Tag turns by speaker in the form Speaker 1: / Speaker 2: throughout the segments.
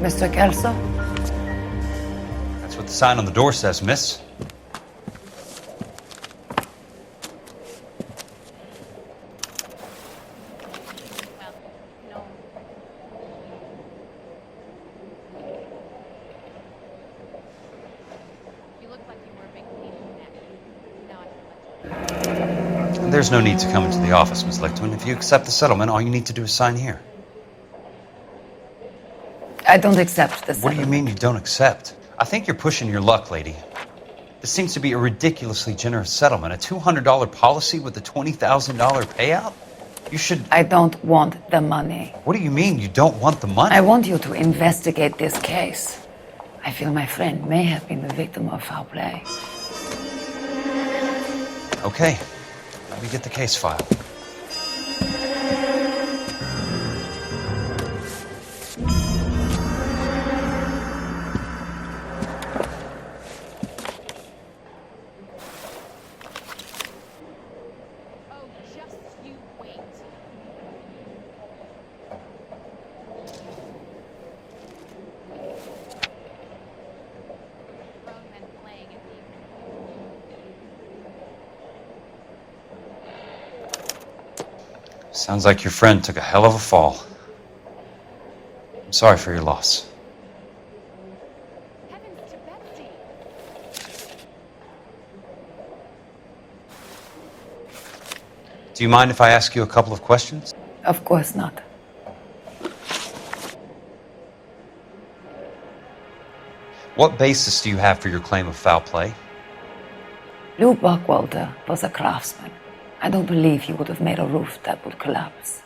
Speaker 1: Mr. Kelso?
Speaker 2: That's what the sign on the door says, miss. There's no need to come into the office, Miss Lichtman. If you accept the settlement, all you need to do is sign here.
Speaker 1: I don't accept this.
Speaker 2: What do you mean you don't accept? I think you're pushing your luck, lady. This seems to be a ridiculously generous settlement. A $200 policy with a $20,000 payout? You should...
Speaker 1: I don't want the money.
Speaker 2: What do you mean you don't want the money?
Speaker 1: I want you to investigate this case. I feel my friend may have been the victim of foul play.
Speaker 2: Okay. Let me get the case file. Sounds like your friend took a hell of a fall. I'm sorry for your loss. Do you mind if I ask you a couple of questions?
Speaker 1: Of course not.
Speaker 2: What basis do you have for your claim of foul play?
Speaker 1: Lou Buckwalter was a craftsman. I don't believe he would have made a roof that would collapse.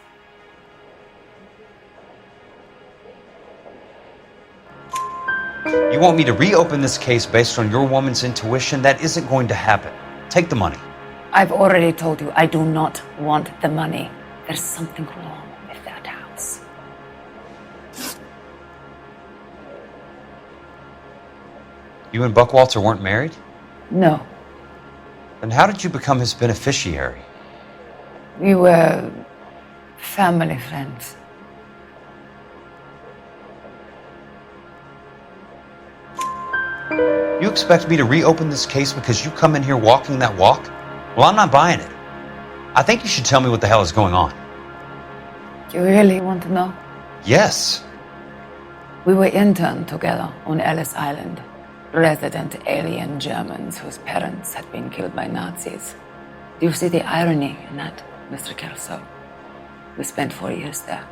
Speaker 2: You want me to reopen this case based on your woman's intuition? That isn't going to happen. Take the money.
Speaker 1: I've already told you I do not want the money. There's something wrong with that house.
Speaker 2: You and Buckwalter weren't married?
Speaker 1: No.
Speaker 2: Then how did you become his beneficiary?
Speaker 1: We were family friends.
Speaker 2: You expect me to reopen this case because you come in here walking that walk? Well, I'm not buying it. I think you should tell me what the hell is going on.
Speaker 1: You really want to know?
Speaker 2: Yes.
Speaker 1: We were interned together on Ellis Island. Resident alien Germans whose parents had been killed by Nazis. Do you see the irony in that, Mr. Kelso? We spent 4 years there.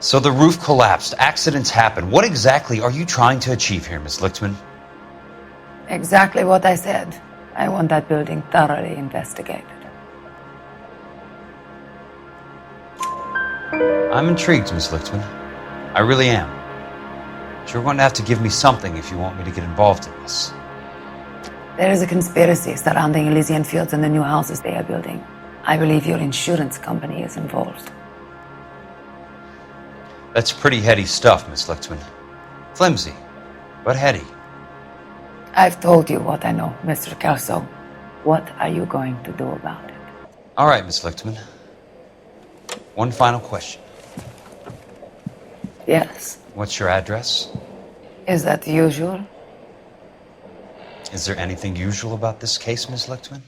Speaker 2: So the roof collapsed, accidents happen. What exactly are you trying to achieve here, Miss Lichtman?
Speaker 1: Exactly what I said. I want that building thoroughly investigated.
Speaker 2: I'm intrigued, Miss Lichtman. I really am. But you're going to have to give me something if you want me to get involved in this.
Speaker 1: There is a conspiracy surrounding Elysian Fields and the new houses they are building. I believe your insurance company is involved.
Speaker 2: That's pretty heady stuff, Miss Lichtman. Flimsy, but heady.
Speaker 1: I've told you what I know, Mr. Kelso. What are you going to do about it?
Speaker 2: All right, Miss Lichtman. One final question.
Speaker 1: Yes.
Speaker 2: What's your address?
Speaker 1: Is that usual?
Speaker 2: Is there anything usual about this case, Miss Lichtman?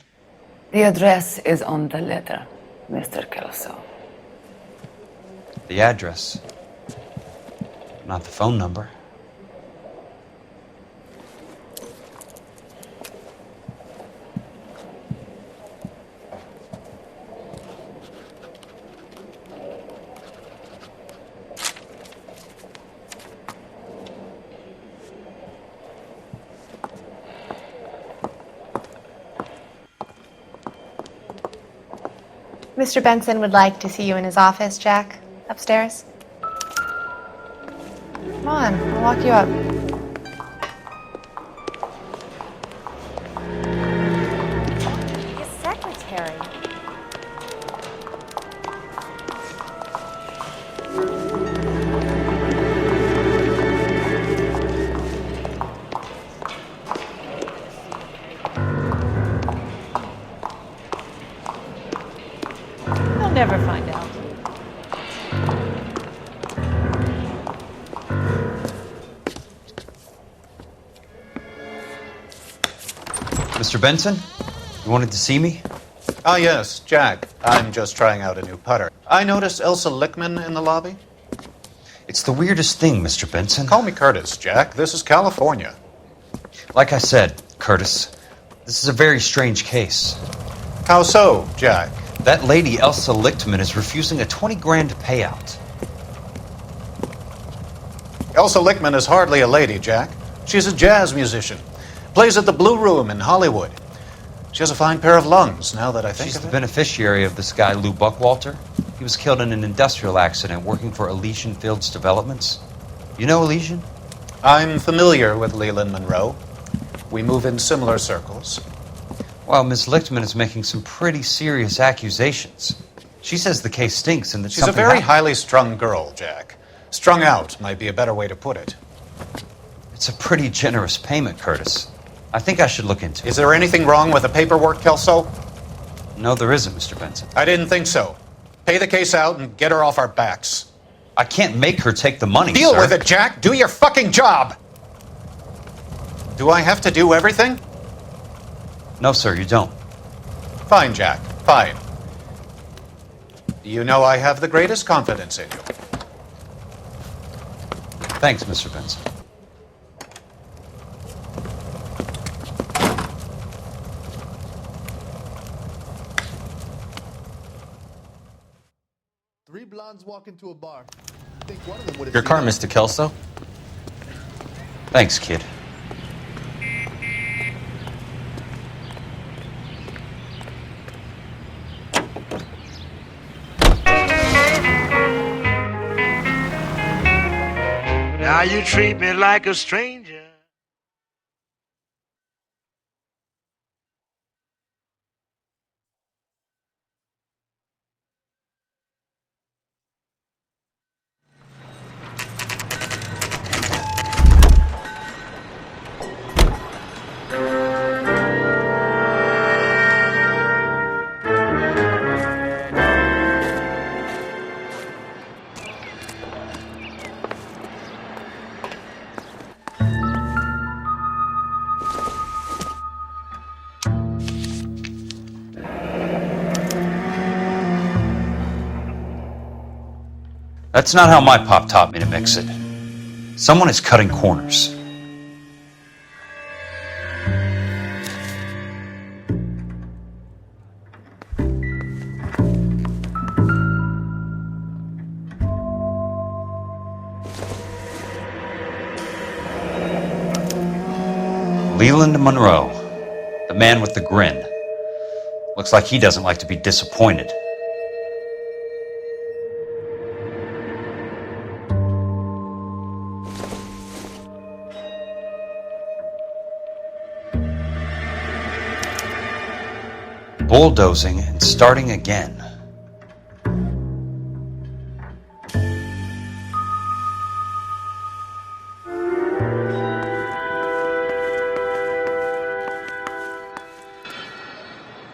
Speaker 1: The address is on the letter, Mr. Kelso.
Speaker 2: The address, not the phone number.
Speaker 3: Mr. Benson would like to see you in his office, Jack. Upstairs. Come on, I'll walk you up.
Speaker 4: His secretary.
Speaker 5: They'll never find out.
Speaker 2: Mr. Benson, you wanted to see me?
Speaker 5: Ah, yes, Jack. I'm just trying out a new putter. I noticed Elsa Lickman in the lobby.
Speaker 2: It's the weirdest thing, Mr. Benson.
Speaker 5: Call me Curtis, Jack. This is California.
Speaker 2: Like I said, Curtis, this is a very strange case.
Speaker 5: How so, Jack?
Speaker 2: That lady, Elsa Lichtman, is refusing a 20 grand payout.
Speaker 5: Elsa Lickman is hardly a lady, Jack. She's a jazz musician. Plays at the Blue Room in Hollywood. She has a fine pair of lungs, now that I think
Speaker 2: She's
Speaker 5: of
Speaker 2: the
Speaker 5: it.
Speaker 2: beneficiary of this guy, Lou Buckwalter. He was killed in an industrial accident working for Elysian Fields Developments. You know Elysian?
Speaker 5: I'm familiar with Leland Monroe. We move in similar circles.
Speaker 2: Well, Miss Lichtman is making some pretty serious accusations. She says the case stinks and that
Speaker 5: She's a
Speaker 2: something
Speaker 5: very
Speaker 2: happened.
Speaker 5: highly strung girl, Jack. Strung out might be a better way to put it.
Speaker 2: It's a pretty generous payment, Curtis. I think I should look into it.
Speaker 5: Is there anything wrong with the paperwork, Kelso?
Speaker 2: No, there isn't, Mr. Benson.
Speaker 5: I didn't think so. Pay the case out and get her off our backs.
Speaker 2: I can't make her take the money,
Speaker 5: Deal
Speaker 2: sir.
Speaker 5: with it, Jack. Do your fucking job. Do I have to do everything?
Speaker 2: No, sir, you don't.
Speaker 5: Fine, Jack. Fine. You know I have the greatest confidence in you.
Speaker 2: Thanks, Mr. Benson.
Speaker 6: Three blondes walk into a bar. I think one of them would have
Speaker 7: Your car,
Speaker 6: seen
Speaker 7: Mr. Kelso?
Speaker 2: Thanks, kid.
Speaker 8: Now you treat me like a stranger.
Speaker 2: That's not how my pop taught me to mix it. Someone is cutting corners. Leland Monroe, the man with the grin. Looks like he doesn't like to be disappointed. Bulldozing and starting again.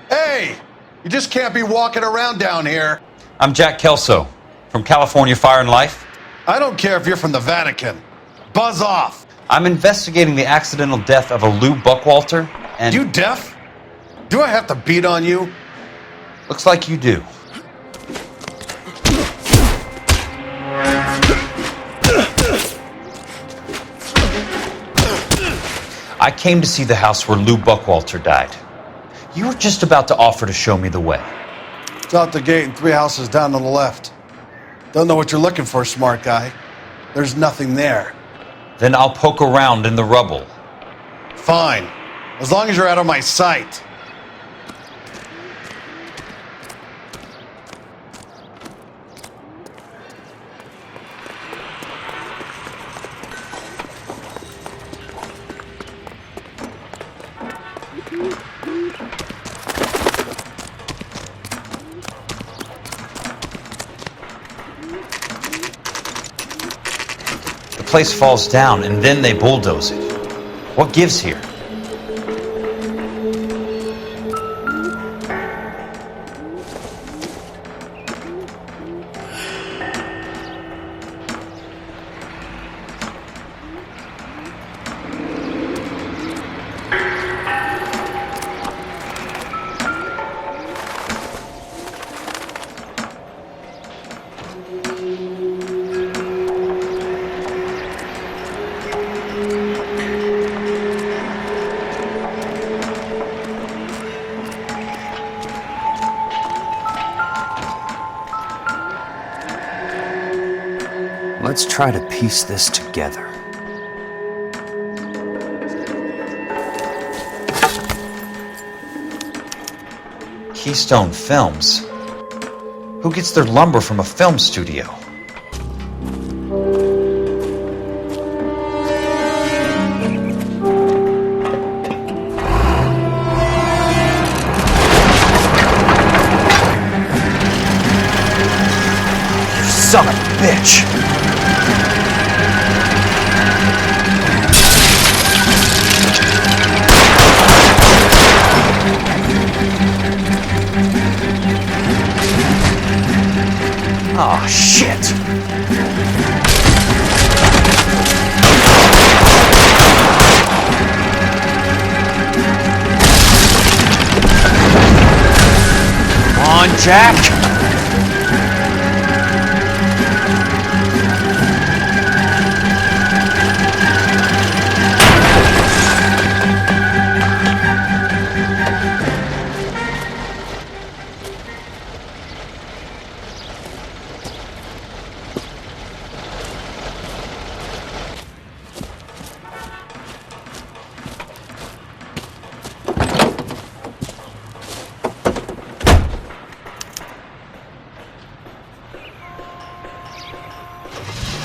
Speaker 6: Hey! You just can't be walking around down here.
Speaker 2: I'm Jack Kelso from California Fire and Life.
Speaker 6: I don't care if you're from the Vatican. Buzz off.
Speaker 2: I'm investigating the accidental death of a Lou Buckwalter, and
Speaker 6: You deaf? Do I have to beat on you?
Speaker 2: looks like you do. I came to see the house where Lou Buckwalter died. You were just about to offer to show me the way.
Speaker 6: It's out the gate and 3 houses down on the left. Don't know what you're looking for, smart guy. There's nothing there.
Speaker 2: Then I'll poke around in the rubble.
Speaker 6: Fine. As long as you're out of my sight.
Speaker 2: The place falls down and then they bulldoze it. What gives here? Let's try to piece this together. Keystone Films? Who gets their lumber from a film studio? You son of a bitch! Oh, shit! Come on, Jack!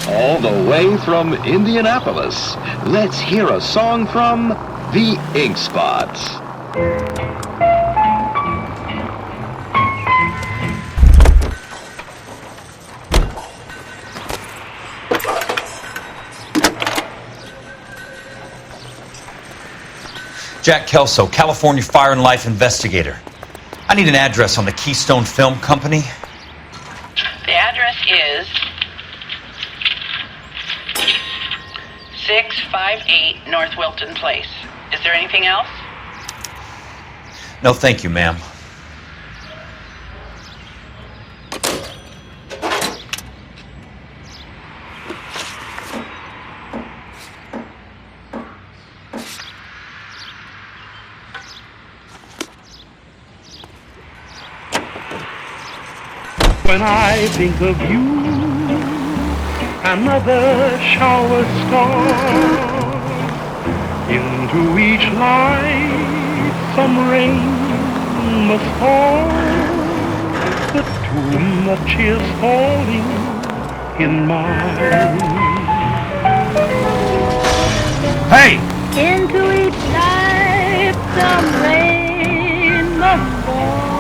Speaker 7: All the way from Indianapolis, let's hear a song from the Ink Spots.
Speaker 2: Jack Kelso, California Fire and Life investigator. I need an address on the Keystone Film Company.
Speaker 9: The address is 658 North Wilton Place. Is there anything else?
Speaker 2: No, thank you, ma'am.
Speaker 10: When I think of you, another shower storm. Into each light some rain must fall, but too much is falling in mine.
Speaker 2: Hey!
Speaker 11: Into each light some rain must fall,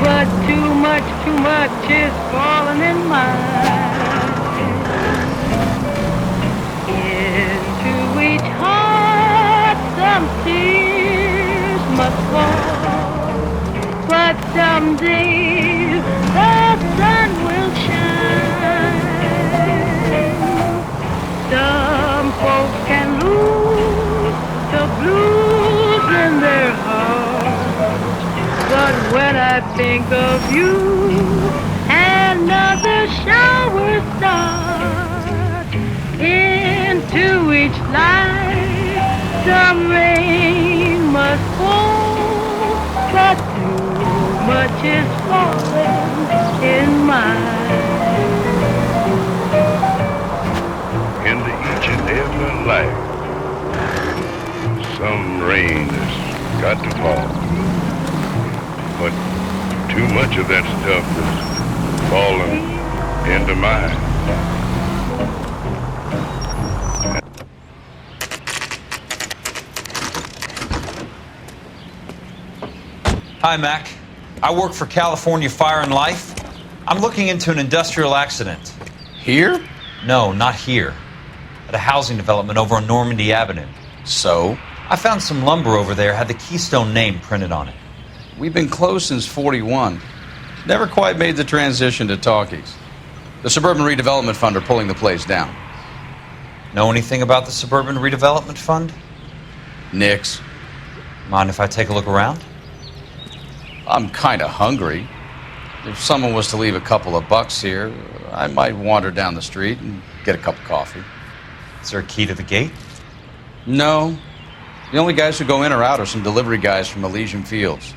Speaker 11: but too much is falling in mine. Into each heart some tears must fall, but someday the sun will shine. Some folks can lose the blues in their hearts, but when I think of you, another shower starts. Into each light some rain must fall, but too much is falling in mine.
Speaker 10: Into each and every life, some rain has got to fall, but too much of that stuff is falling into mine.
Speaker 2: Hi, Mac. I work for California Fire and Life. I'm looking into an industrial accident.
Speaker 6: Here?
Speaker 2: No, not here. At a housing development over on Normandy Avenue.
Speaker 6: So?
Speaker 2: I found some lumber over there, had the Keystone name printed on it.
Speaker 12: We've been closed since '41. Never quite made the transition to talkies. The Suburban Redevelopment Fund are pulling the place down.
Speaker 2: Know anything about the Suburban Redevelopment Fund?
Speaker 12: Nix.
Speaker 2: Mind if I take a look around?
Speaker 12: I'm kind of hungry. If someone was to leave a couple of bucks here, I might wander down the street and get a cup of coffee.
Speaker 2: Is there a key to the gate?
Speaker 12: No. The only guys who go in or out are some delivery guys from Elysian Fields.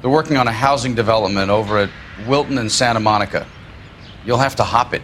Speaker 12: They're working on a housing development over at Wilton and Santa Monica. You'll have to hop it.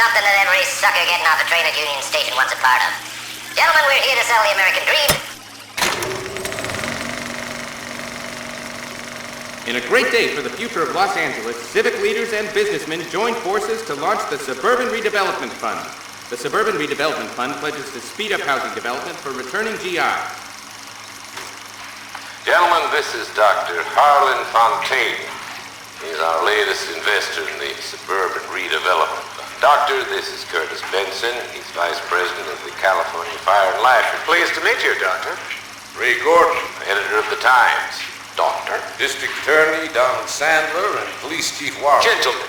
Speaker 13: Something that every sucker getting off a train at Union Station wants a part of. Gentlemen, we're here to sell the American dream.
Speaker 14: In a great day for the future of Los Angeles, civic leaders and businessmen joined forces to launch the Suburban Redevelopment Fund. The Suburban Redevelopment Fund pledges to speed up housing development for returning GIs.
Speaker 15: Gentlemen, this is Dr. Harlan Fontaine. He's our latest investor in the Suburban Redevelopment Fund. Doctor, this is Curtis Benson. He's Vice President of the California Fire and Life.
Speaker 5: Pleased to meet you, Doctor.
Speaker 15: Ray Gordon, editor of the Times.
Speaker 5: Doctor.
Speaker 15: District Attorney Donald Sandler and Police Chief Warren.
Speaker 16: Gentlemen,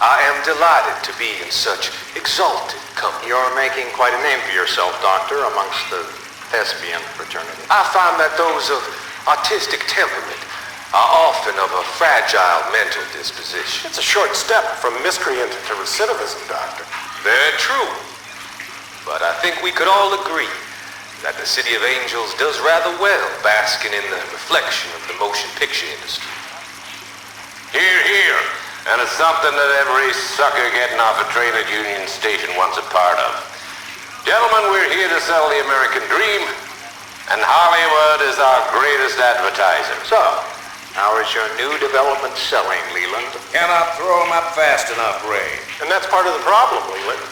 Speaker 16: I am delighted to be in such exalted company.
Speaker 5: You're making quite a name for yourself, Doctor, amongst the thespian fraternity.
Speaker 16: I find that those of artistic temperament are often of a fragile mental disposition.
Speaker 5: It's a short step from miscreant to recidivism, Doctor.
Speaker 16: Very true. But I think we could all agree that the City of Angels does rather well basking in the reflection of the motion picture industry.
Speaker 15: Hear, hear. And it's something that every sucker getting off a train at Union Station wants a part of. Gentlemen, we're here to sell the American dream, and Hollywood is our greatest advertiser.
Speaker 16: So, how is your new development selling, Leland?
Speaker 15: Cannot throw them up fast enough, Ray.
Speaker 5: And that's part of the problem, Leland.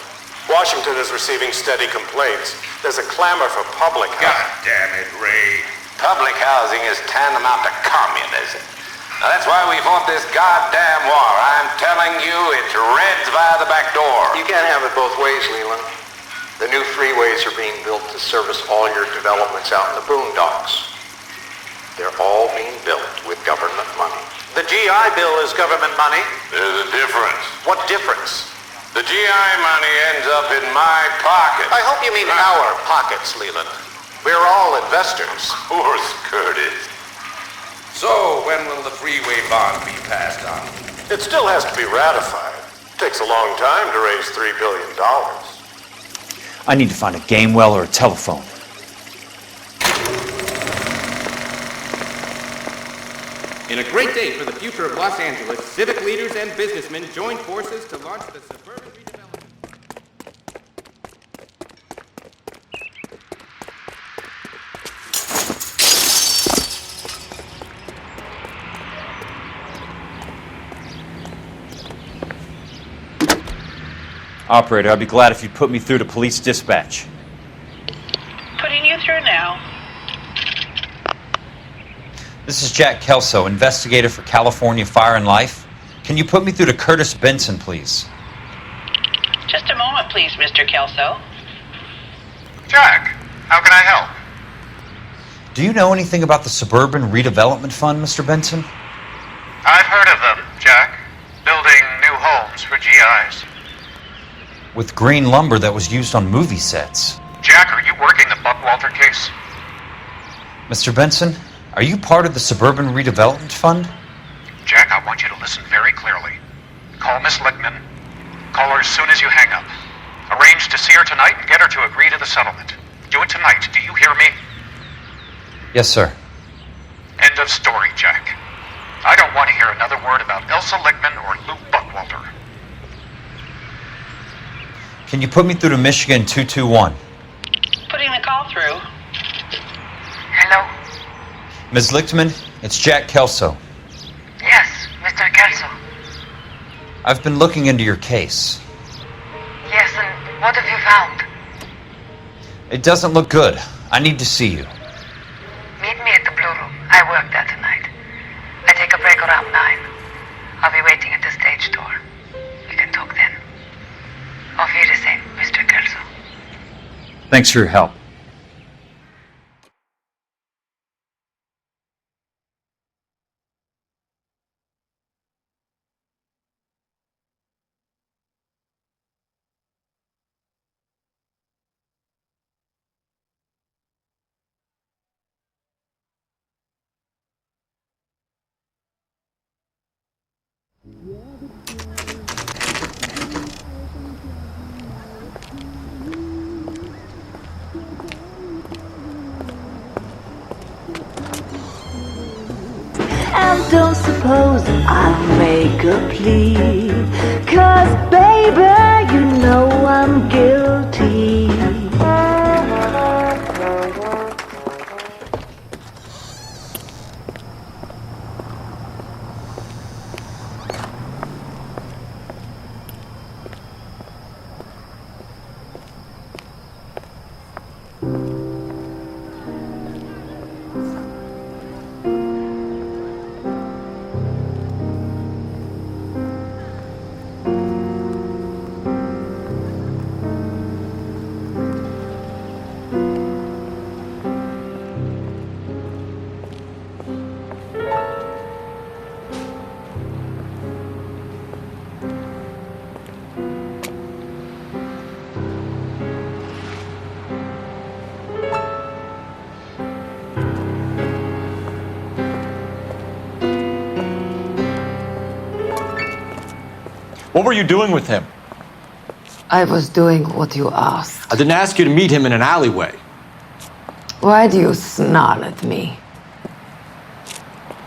Speaker 5: Washington is receiving steady complaints. There's a clamor for public housing.
Speaker 15: God damn it, Ray. Public housing is tantamount to communism. Now, that's why we fought this goddamn war. I'm telling you, it's Reds via the back door.
Speaker 16: You can't have it both ways, Leland. The new freeways are being built to service all your developments out in the boondocks. They're all being built with government money.
Speaker 5: The GI Bill is government money.
Speaker 15: There's a difference.
Speaker 5: What difference?
Speaker 15: The GI money ends up in my pocket.
Speaker 5: I hope you mean our pockets, Leland. We're all investors.
Speaker 15: Of course, Curtis. So, when will the freeway bond be passed on?
Speaker 5: It still has to be ratified. It takes a long time to raise $3 billion.
Speaker 2: I need to find a game well or a telephone.
Speaker 14: In a great day for the future of Los Angeles, civic leaders and businessmen joined forces to launch the Suburban Redevelopment.
Speaker 2: Operator, I'd be glad if you'd put me through to police dispatch.
Speaker 9: Putting you through now.
Speaker 2: This is Jack Kelso, investigator for California Fire and Life. Can you put me through to Curtis Benson, please?
Speaker 9: Just a moment, please, Mr. Kelso.
Speaker 5: Jack, how can I help?
Speaker 2: Do you know anything about the Suburban Redevelopment Fund, Mr. Benson?
Speaker 5: I've heard of them, Jack. Building new homes for GIs.
Speaker 2: With green lumber that was used on movie sets.
Speaker 5: Jack, are you working the Buckwalter case?
Speaker 2: Mr. Benson, are you part of the Suburban Redevelopment Fund?
Speaker 5: Jack, I want you to listen very clearly. Call Miss Lickman. Call her as soon as you hang up. Arrange to see her tonight and get her to agree to the settlement. Do it tonight. Do you hear me?
Speaker 2: Yes, sir.
Speaker 5: End of story, Jack. I don't want to hear another word about Elsa Lickman or Lou Buckwalter.
Speaker 2: Can you put me through to Michigan 221?
Speaker 9: Putting the call through.
Speaker 17: Hello?
Speaker 2: Ms. Lichtman, it's Jack Kelso.
Speaker 17: Yes, Mr. Kelso.
Speaker 2: I've been looking into your case.
Speaker 17: Yes, and what have you found?
Speaker 2: It doesn't look good. I need to see you.
Speaker 17: Meet me at the Blue Room. I work there tonight. I take a break around 9. I'll be waiting at the stage door. We can talk then. Auf Wiedersehen, Mr. Kelso.
Speaker 2: Thanks for your help.
Speaker 11: And don't suppose I'll make a plea, 'cause baby, you know I'm guilty.
Speaker 18: What were you doing with him?
Speaker 1: I was doing what you asked.
Speaker 18: I didn't ask you to meet him in an alleyway.
Speaker 1: Why do you snarl at me?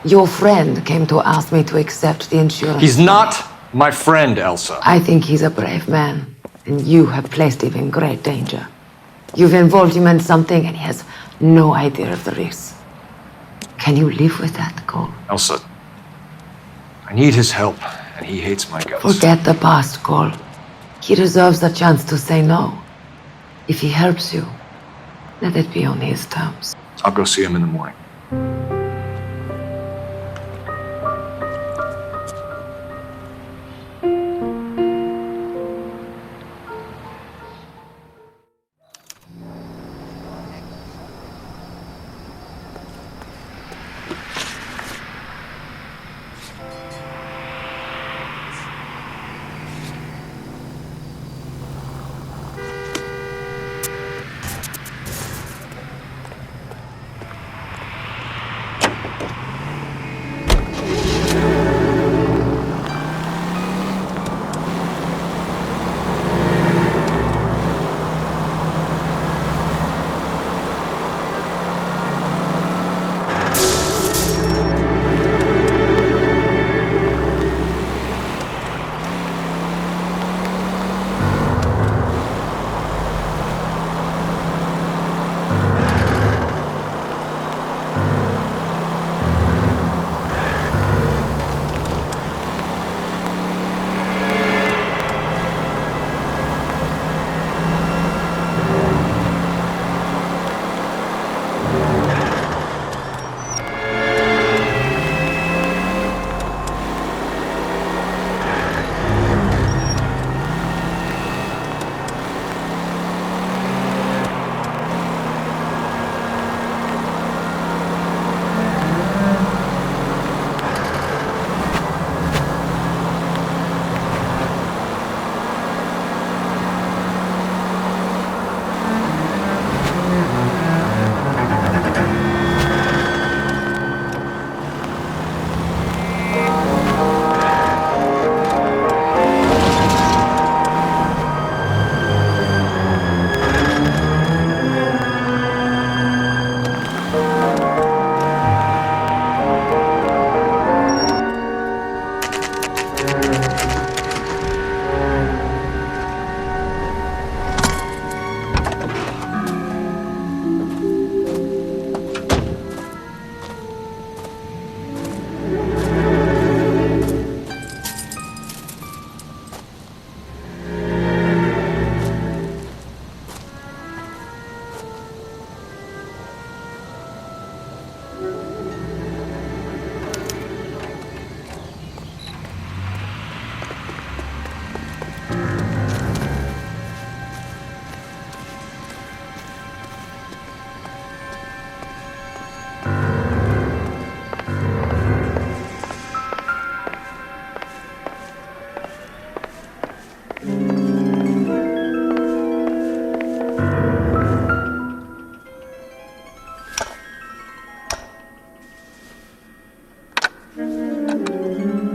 Speaker 1: Your friend came to ask me to accept the insurance.
Speaker 18: He's not my friend, Elsa.
Speaker 1: I think he's a brave man, and you have placed him in great danger. You've involved him in something, and he has no idea of the risk. Can you live with that, Cole?
Speaker 18: Elsa, I need his help, and he hates my guts.
Speaker 1: Forget the past, Cole. He deserves a chance to say no. If he helps you, let it be on his terms.
Speaker 18: I'll go see him in the morning.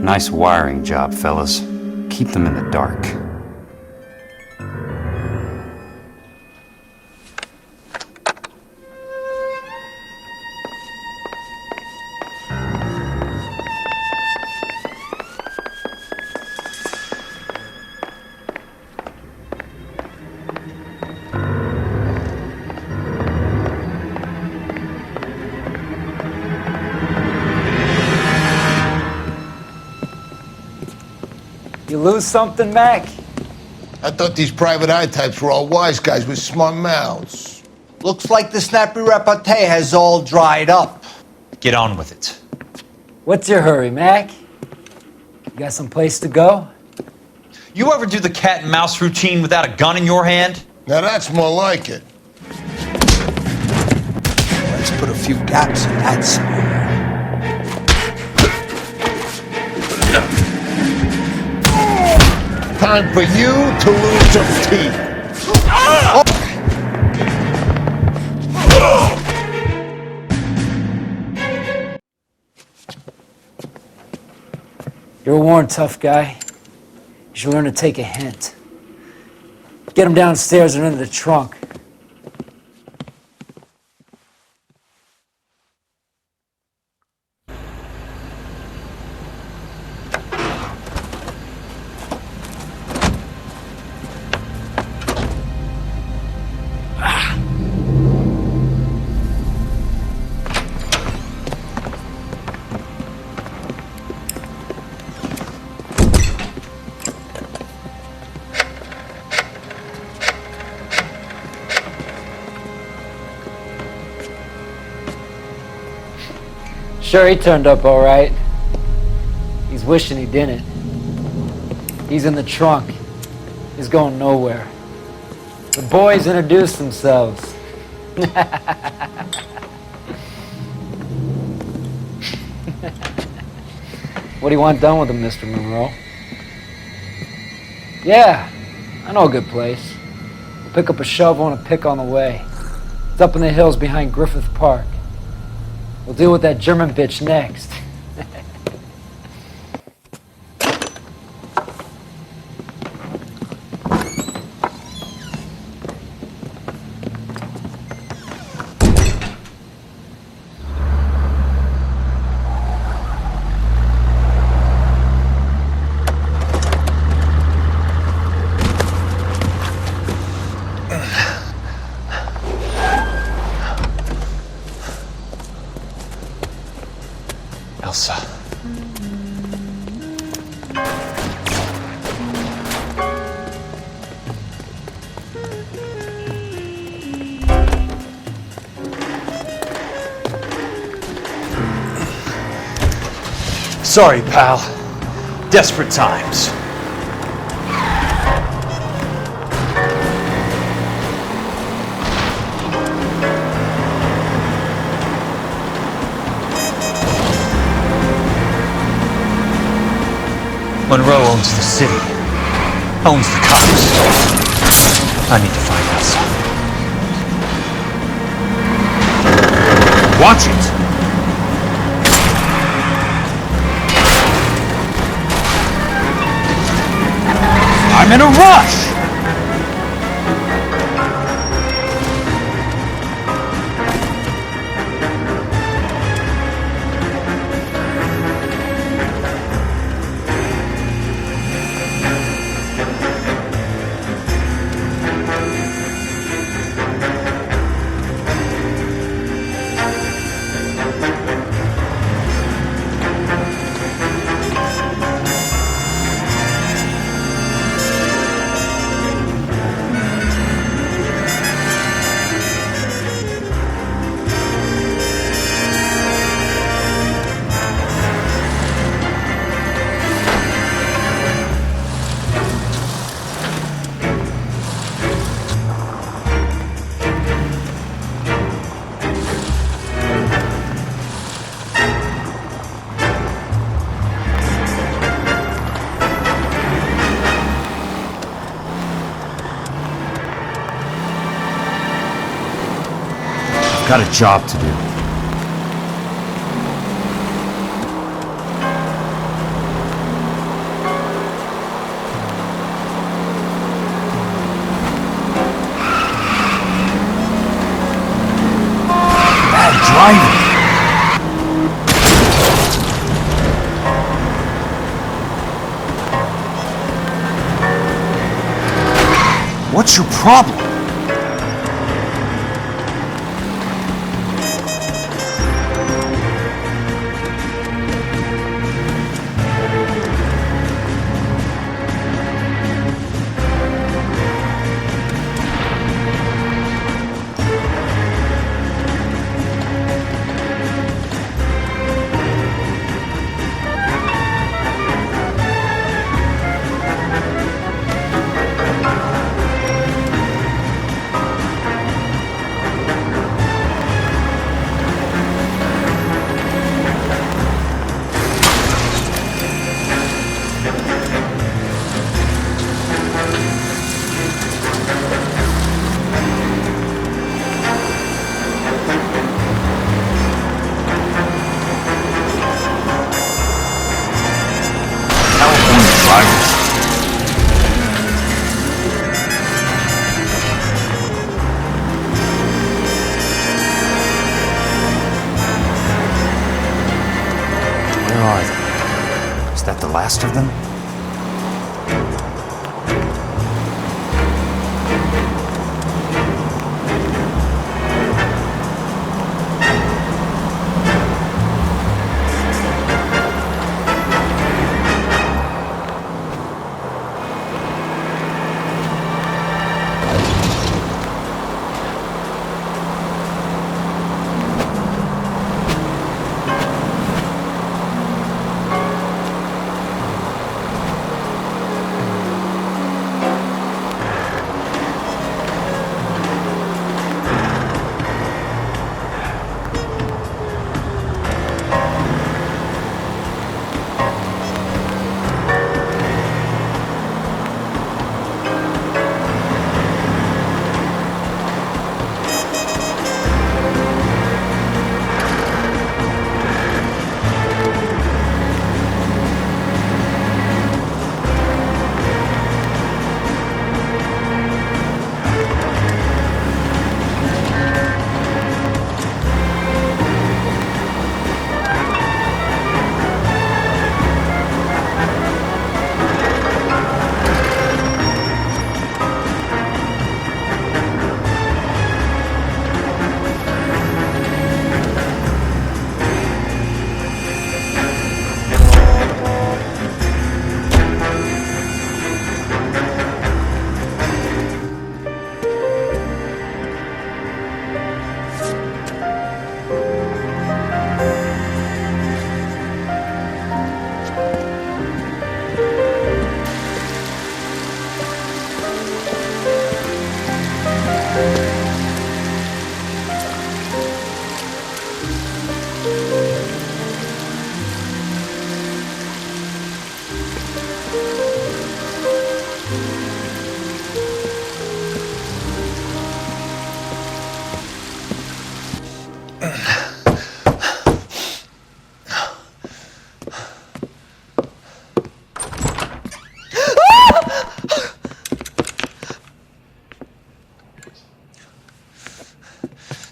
Speaker 2: Nice wiring job, fellas. Keep them in the dark.
Speaker 19: You lose something, Mac?
Speaker 20: I thought these private eye types were all wise guys with smart mouths.
Speaker 21: Looks like the snappy repartee has all dried up.
Speaker 2: Get on with it.
Speaker 19: What's your hurry, Mac? You got some place to go?
Speaker 2: You ever do the cat and mouse routine without a gun in your hand?
Speaker 20: Now that's more like it.
Speaker 21: Let's put a few gaps in that somewhere.
Speaker 20: Time for you to lose some teeth. Oh.
Speaker 19: You're a worn, tough guy. You should learn to take a hint. Get him downstairs and into the trunk. Sure, he turned up all right. He's wishing he didn't. He's in the trunk. He's going nowhere. The boys introduced themselves. What do you want done with him, Mr. Monroe? Yeah, I know a good place. We'll pick up a shovel and a pick on the way. It's up in the hills behind Griffith Park. We'll deal with that German bitch next.
Speaker 2: Elsa. Sorry, pal. Desperate times. Monroe owns the city, owns the cops. I need to find Elsa. Watch it! I'm in a rush! Got a job to do. Bad driving. What's your problem? last of them?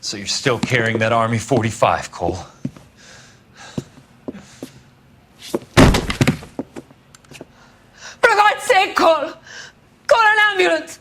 Speaker 3: So you're still carrying that Army 45, Cole?
Speaker 1: For God's sake, Cole! Call an ambulance!